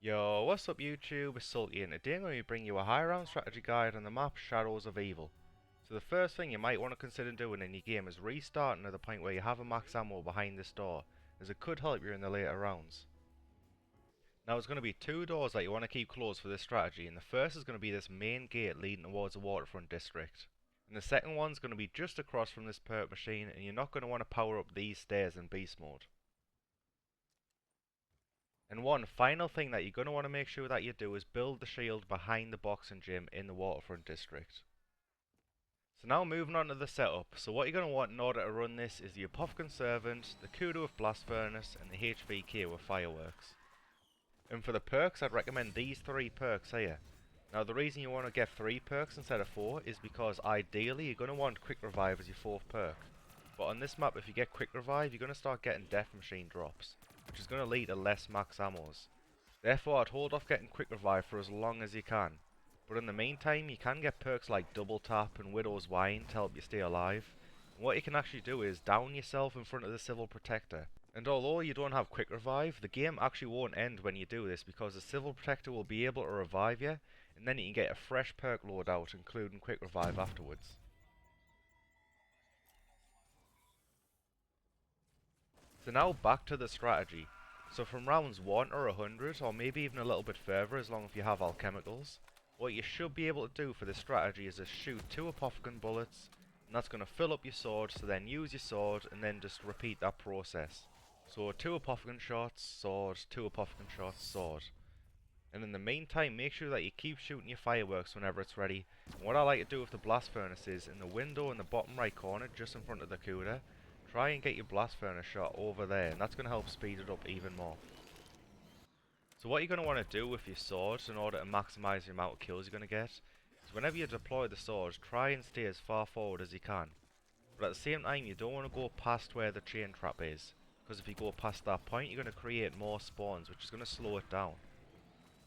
Yo, what's up YouTube? It's Sulky and today I'm going to bring you a high round strategy guide on the map Shadows of Evil. So the first thing you might want to consider doing in your game is restarting at the point where you have a max ammo behind this door, as it could help you in the later rounds. Now there's going to be two doors that you want to keep closed for this strategy, and the first is going to be this main gate leading towards the waterfront district. And the second one's going to be just across from this perk machine, and you're not going to want to power up these stairs in beast mode. And one final thing that you're going to want to make sure that you do is build the shield behind the boxing gym in the waterfront district. So now moving on to the setup. So what you're going to want in order to run this is the Apothicon Servant, the Kudu with Blast Furnace, and the HVK with Fireworks. And for the perks, I'd recommend these three perks here. Now the reason you want to get 3 perks instead of 4 is because ideally you're going to want Quick Revive as your 4th perk. But on this map, if you get Quick Revive, you're going to start getting Death Machine drops, which is going to lead to less max ammos. Therefore, I'd hold off getting Quick Revive for as long as you can. But in the meantime, you can get perks like Double Tap and Widow's Wine to help you stay alive. And what you can actually do is down yourself in front of the Civil Protector. And although you don't have Quick Revive, the game actually won't end when you do this because the Civil Protector will be able to revive you, and then you can get a fresh perk loadout including Quick Revive afterwards. So now back to the strategy. So from rounds 1 or 100, or maybe even a little bit further as long as you have alchemicals, what you should be able to do for this strategy is just shoot 2 Apothicon bullets, and that's going to fill up your sword, so then use your sword and then just repeat that process. So 2 Apothicon shots, sword, 2 Apothicon shots, sword. And in the meantime, make sure that you keep shooting your fireworks whenever it's ready. And what I like to do with the blast furnace is, in the window in the bottom right corner, just in front of the CUDA, try and get your blast furnace shot over there, and that's going to help speed it up even more. So what you're going to want to do with your sword in order to maximise the amount of kills you're going to get, is whenever you deploy the sword, try and stay as far forward as you can. But at the same time, you don't want to go past where the chain trap is, because if you go past that point, you're going to create more spawns, which is going to slow it down.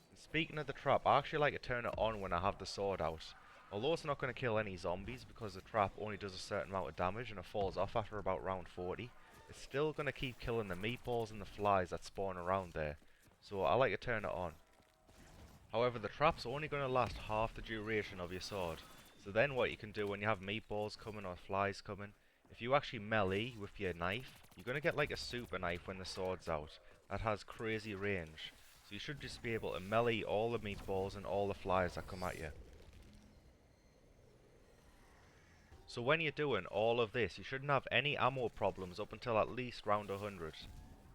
And speaking of the trap, I actually like to turn it on when I have the sword out. Although it's not going to kill any zombies because the trap only does a certain amount of damage and it falls off after about round 40, it's still going to keep killing the meatballs and the flies that spawn around there, so I like to turn it on. However, the trap's only going to last half the duration of your sword, so then what you can do when you have meatballs coming or flies coming, if you actually melee with your knife, you're going to get like a super knife when the sword's out that has crazy range, so you should just be able to melee all the meatballs and all the flies that come at you. So when you're doing all of this, you shouldn't have any ammo problems up until at least round 100.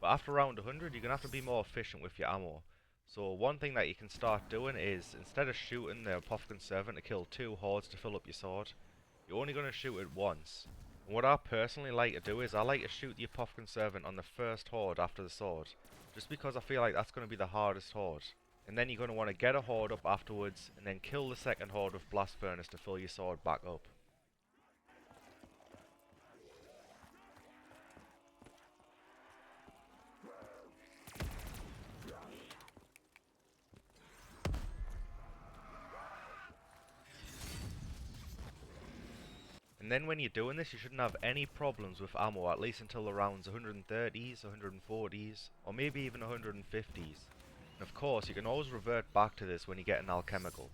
But after round 100, you're going to have to be more efficient with your ammo. So one thing that you can start doing is, instead of shooting the Apothicon Servant to kill 2 hordes to fill up your sword, you're only going to shoot it once. And what I personally like to do is, I like to shoot the Apothicon Servant on the first horde after the sword, just because I feel like that's going to be the hardest horde. And then you're going to want to get a horde up afterwards, and then kill the second horde with Blast Furnace to fill your sword back up. And then when you're doing this, you shouldn't have any problems with ammo, at least until the rounds 130s, 140s, or maybe even 150s. And of course, you can always revert back to this when you get an alchemical.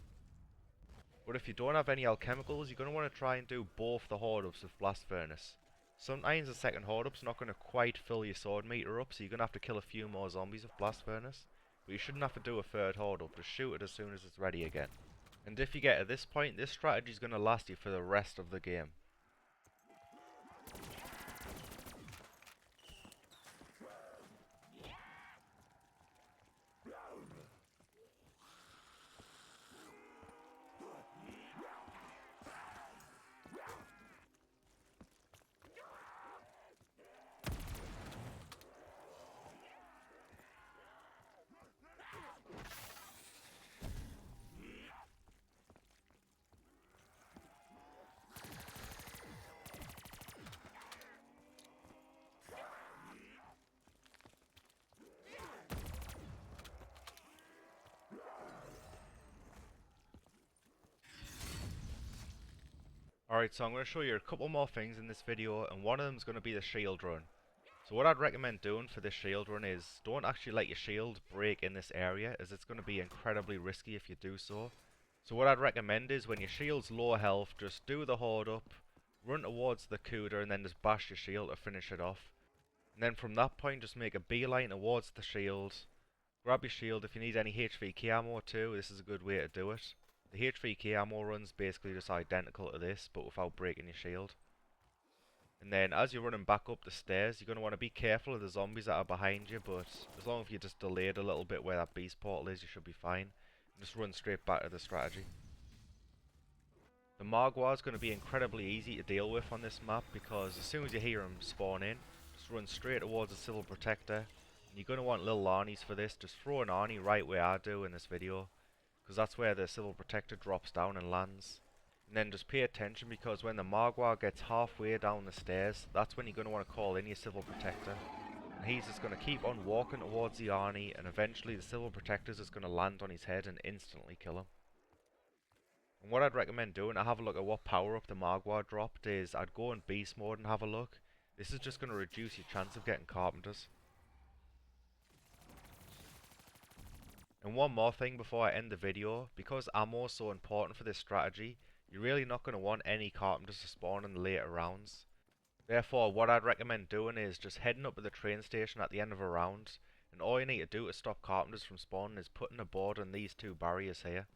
But if you don't have any alchemicals, you're going to want to try and do both the horde ups with Blast Furnace. Sometimes the second horde up's not going to quite fill your sword meter up, so you're going to have to kill a few more zombies with Blast Furnace. But you shouldn't have to do a third horde up, just shoot it as soon as it's ready again. And if you get to this point, this strategy is going to last you for the rest of the game. Alright, so I'm going to show you a couple more things in this video, and one of them is going to be the shield run. So what I'd recommend doing for this shield run is don't actually let your shield break in this area, as it's going to be incredibly risky if you do so. So what I'd recommend is when your shield's low health, just do the hoard up, run towards the Cuda and then just bash your shield to finish it off. And then from that point just make a beeline towards the shield, grab your shield. If you need any HVK ammo too, this is a good way to do it. The HVK ammo run's basically just identical to this, but without breaking your shield. And then as you're running back up the stairs, you're going to want to be careful of the zombies that are behind you, but as long as you just delayed a little bit where that beast portal is, you should be fine. And just run straight back to the strategy. The Margwa is going to be incredibly easy to deal with on this map, because as soon as you hear them spawn in, just run straight towards the Civil Protector. And you're going to want little Arnies for this. Just throw an Arnie right where I do in this video, because that's where the Civil Protector drops down and lands. And then just pay attention, because when the Magwa gets halfway down the stairs, that's when you're going to want to call in your Civil Protector. And he's just going to keep on walking towards the Arnie, and eventually the Civil Protector's just going to land on his head and instantly kill him. And what I'd recommend doing to have a look at what power up the Magwa dropped is I'd go in beast mode and have a look. This is just going to reduce your chance of getting carpenters. And one more thing before I end the video, because ammo is so important for this strategy, you're really not going to want any carpenters to spawn in the later rounds. Therefore, what I'd recommend doing is just heading up to the train station at the end of a round, and all you need to do to stop carpenters from spawning is putting a board on these two barriers here.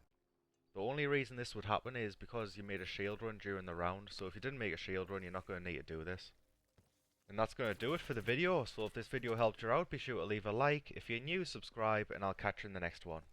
The only reason this would happen is because you made a shield run during the round, so if you didn't make a shield run, you're not going to need to do this. And that's going to do it for the video, so if this video helped you out, be sure to leave a like. If you're new, subscribe, and I'll catch you in the next one.